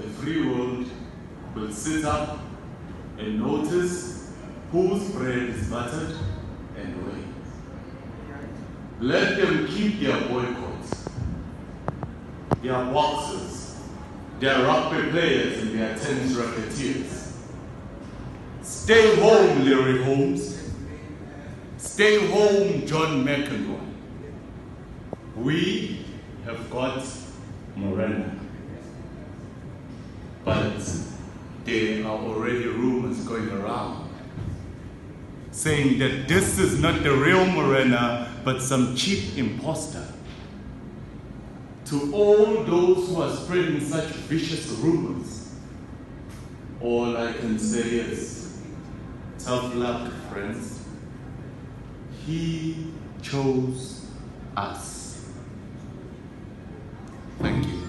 the free world will sit up and notice whose bread is buttered and where. Let them keep their boycotts, their boxers, their rugby players, and their tennis racketeers. Stay home, Larry Holmes. Stay home, John McEnroe. We have got Morena. But there are already rumors going around saying that this is not the real Morena, but some cheap imposter. To all those who are spreading such vicious rumors, all I can say is, tough luck, friends. He chose us. Thank you.